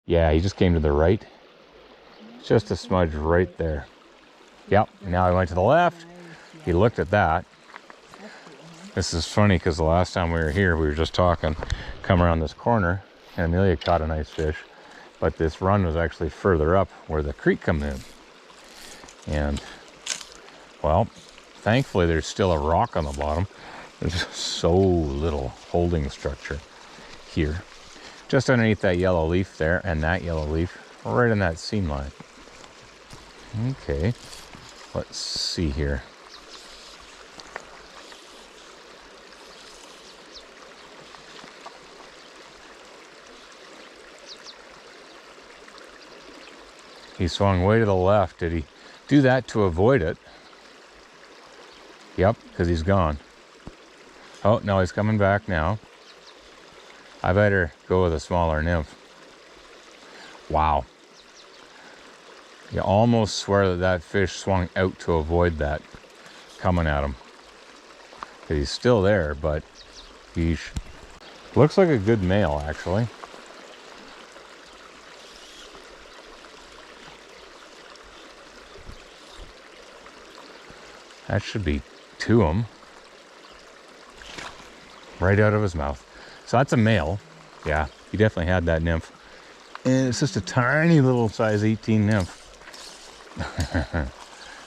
Yeah, he just came to the right. Just a smudge right there. Yep, now he went to the left. He looked at that. This is funny because the last time we were here, we were just talking, come around this corner, and Amelia caught a nice fish. But this run was actually further up where the creek comes in. And, well, thankfully there's still a rock on the bottom. There's so little holding structure here. Just underneath that yellow leaf there and that yellow leaf, right in that seam line. Okay, let's see here. He swung way to the left. Did he do that to avoid it? Yep, because he's gone. Oh, no, he's coming back now. I better go with a smaller nymph. Wow. You almost swear that that fish swung out to avoid that coming at him. He's still there, but yeesh. Looks like a good male, actually. That should be to him. Right out of his mouth. So that's a male. Yeah, he definitely had that nymph. And it's just a tiny little size 18 nymph.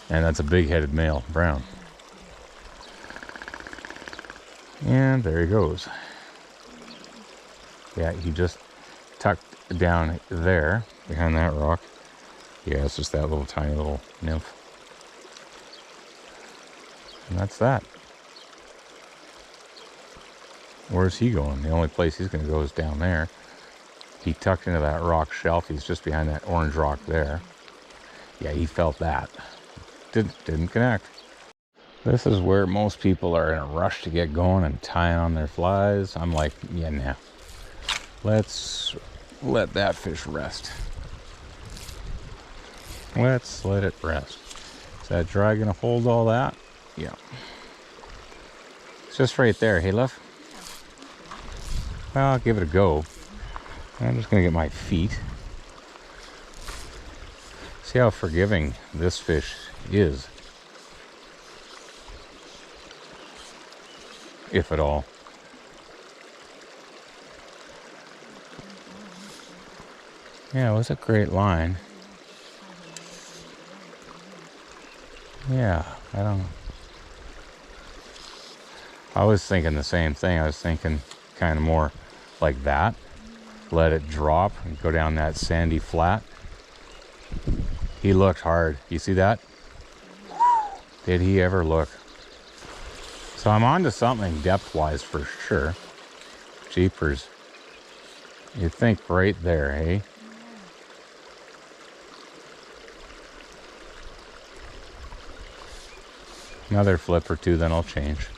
And that's a big-headed male, brown. And there he goes. Yeah, he just tucked down there, behind that rock. Yeah, it's just that little tiny little nymph. And that's that. Where's he going? The only place he's going to go is down there. He tucked into that rock shelf. He's just behind that orange rock there. Yeah, he felt that. Didn't connect. This is where most people are in a rush to get going and tying on their flies. I'm like, yeah, nah. Let's let that fish rest. Let's let it rest. Is that dry going to hold all that? Yeah. It's just right there. Hey, love. Well, I'll give it a go. I'm just going to get my feet. See how forgiving this fish is. If at all. Yeah, it was a great line. Yeah, I don't know. I was thinking the same thing. I was thinking kind of more like that. Let it drop and go down that sandy flat. He looked hard. You see that? Did he ever look? So I'm on to something depth-wise for sure. Jeepers. You think right there, hey? Another flip or two, then I'll change.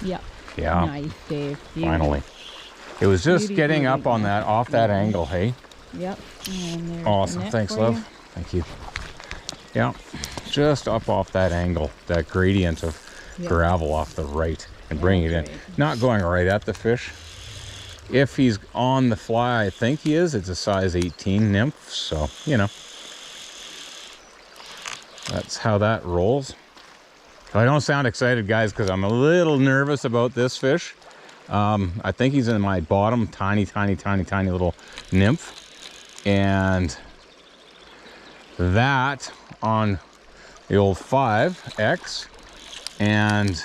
Yep. Yeah. Nice, Dave. Beauty. Finally. It was just Beauty, getting beauty, up on that, off that angle, hey? Yep. And there's Awesome. the net Thanks, for love. you. Thank you. Yeah. Just up off that angle, that gradient of gravel off the right and bringing it in. Not going right at the fish. If he's on the fly, I think he is. It's a size 18 nymph, so, you know. That's how that rolls. I don't sound excited, guys, because I'm a little nervous about this fish. I think he's in my bottom, tiny little nymph. And that on the old 5X and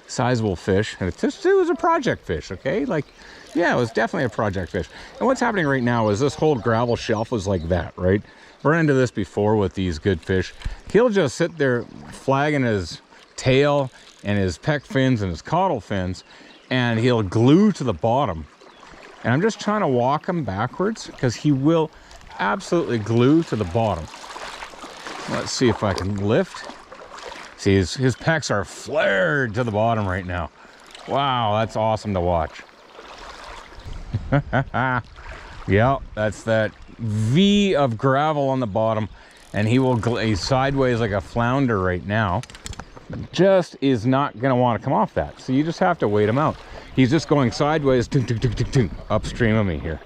sizable fish. And it was a project fish, okay? Like, yeah, it was definitely a project fish. And what's happening right now is this whole gravel shelf was like that, right? We're into this before with these good fish. He'll just sit there flagging his tail and his pec fins and his caudal fins, and he'll glue to the bottom. And I'm just trying to walk him backwards because he will absolutely glue to the bottom. Let's see if I can lift. See, his pecs are flared to the bottom right now. Wow, that's awesome to watch. Yeah, that's that V of gravel on the bottom. and he's sideways like a flounder right now. Just is not going to want to come off that. So you just have to wait him out. He's just going sideways upstream of me here.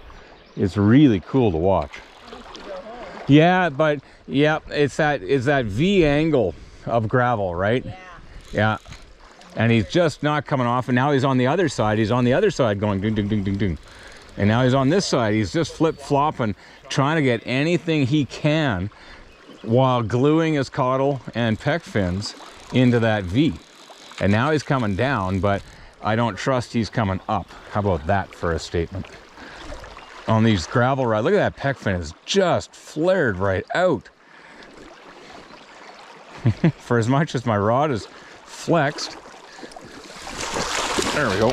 It's really cool to watch. Yeah, but yeah, it's that V angle of gravel, right? Yeah. And he's just not coming off, and now he's on the other side. He's on the other side going ding ding ding ding ding. And now he's on this side. He's just flip-flopping, trying to get anything he can while gluing his caudal and pec fins into that V. And now he's coming down, but I don't trust he's coming up. How about that for a statement? On these gravel rides, look at that pec fin, is just flared right out. For as much as my rod is flexed. There we go.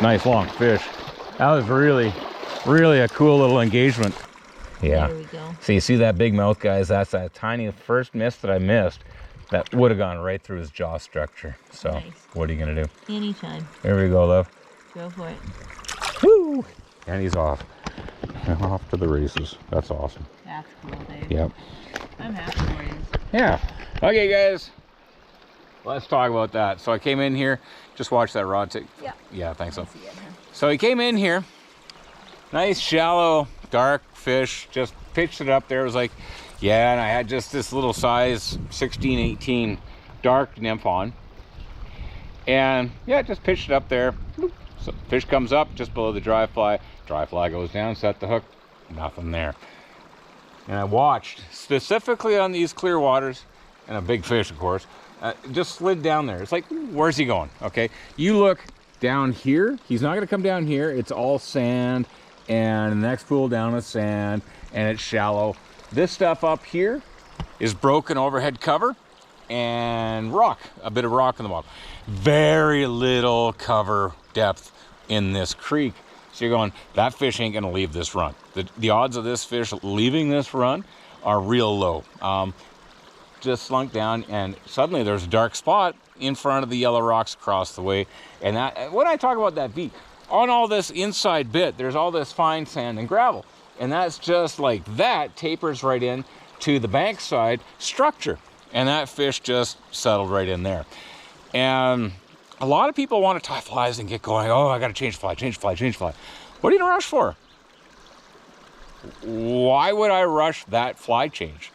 Nice long fish. That was really, really a cool little engagement. Yeah. There we go. So you see that big mouth, guys? That's that tiny first miss that I missed. That would have gone right through his jaw structure. So Nice. what are you gonna do? Anytime. There we go, love. Go for it. Woo! And he's off. Off to the races. That's awesome. That's cool, Dave. Yep. I'm happy for you. Yeah. Okay, guys. Let's talk about that. So I came in here. Just watch that rod take. Yeah. Yeah, thanks. So. See it, huh? So he came in here. Nice, shallow, dark fish. Just pitched it up there. It was like, yeah, and I had just this little size 16, 18 dark nymph on. And yeah, just pitched it up there. So fish comes up just below the dry fly. Dry fly goes down, set the hook. Nothing there. And I watched specifically on these clear waters, and a big fish, of course, just slid down there. It's like, where's he going? Okay, you look down here. He's not going to come down here. It's all sand, and the next pool down is sand, and it's shallow. This stuff up here is broken overhead cover and rock, a bit of rock in the bottom. Very little cover depth in this creek. So you're going, that fish ain't gonna leave this run. The odds of this fish leaving this run are real low. Just slunk down, and suddenly there's a dark spot in front of the yellow rocks across the way. And that, when I talk about that beat, on all this inside bit, there's all this fine sand and gravel. And that's just like that tapers right in to the bankside structure. And that fish just settled right in there. And a lot of people want to tie flies and get going. Oh, I got to change fly, change fly, change fly. What are you in a rush for? Why would I rush that fly change?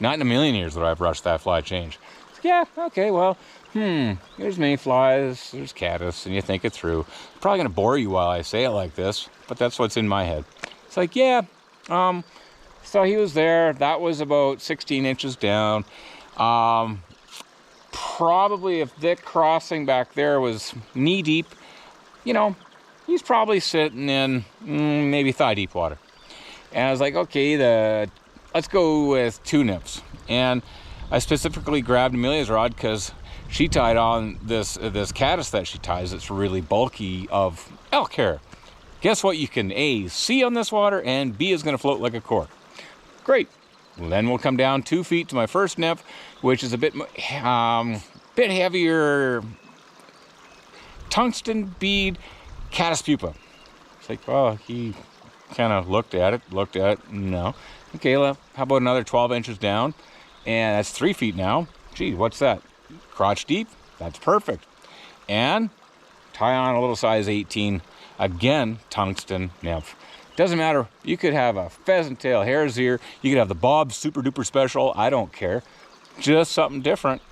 Not in a million years would I have rushed that fly change. Yeah, okay, well, there's mayflies, there's caddis, and you think it through. I'm probably going to bore you while I say it like this, but that's what's in my head. It's like, yeah, so he was there. That was about 16 inches down. Probably if Dick crossing back there was knee deep, you know, he's probably sitting in maybe thigh deep water. And I was like, okay, let's go with 2 nymphs. And I specifically grabbed Amelia's rod because she tied on this caddis that she ties. It's really bulky of elk hair. Guess what you can A, see on this water, and B is going to float like a cork. Great. Well, then we'll come down 2 feet to my first nymph, which is a bit heavier tungsten bead caddis pupa. It's like, well, he kind of looked at it, no. Okay, well, how about another 12 inches down? And that's 3 feet now. Gee, what's that? Crotch deep? That's perfect. And tie on a little size 18, again, tungsten nymph. Doesn't matter. You could have a pheasant tail, hare's ear. You could have the Bob Super Duper Special. I don't care. Just something different.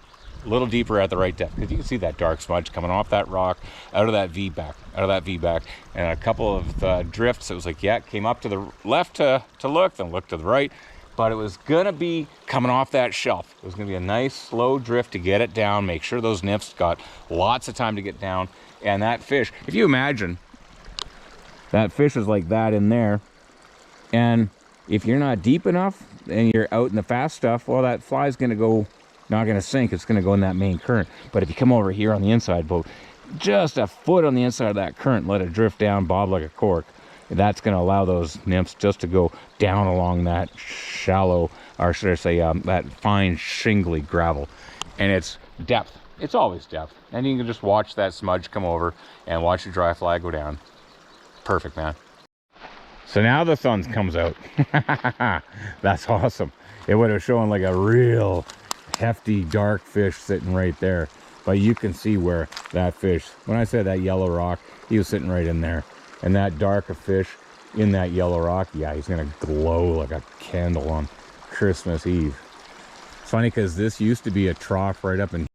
A little deeper at the right depth. Because you can see that dark smudge coming off that rock, out of that V-back. And a couple of drifts. It was like, yeah, it came up to the left to look, then look to the right. But it was going to be coming off that shelf. It was going to be a nice, slow drift to get it down. Make sure those nymphs got lots of time to get down. And that fish, if you imagine, that fish is like that in there. And if you're not deep enough and you're out in the fast stuff, well, that fly's going to go, not going to sink. It's going to go in that main current. But if you come over here on the inside boat, just a foot on the inside of that current, let it drift down, bob like a cork, that's going to allow those nymphs just to go down along that shallow, or should I say, that fine shingly gravel. And it's depth. It's always depth. And you can just watch that smudge come over and watch your dry fly go down. Perfect, man. So now the sun comes out. That's awesome. it would have shown like a real hefty dark fish sitting right there. But you can see where that fish, when I said that yellow rock, he was sitting right in there. And that darker fish in that yellow rock, yeah, he's gonna glow like a candle on Christmas Eve. It's funny because this used to be a trough right up in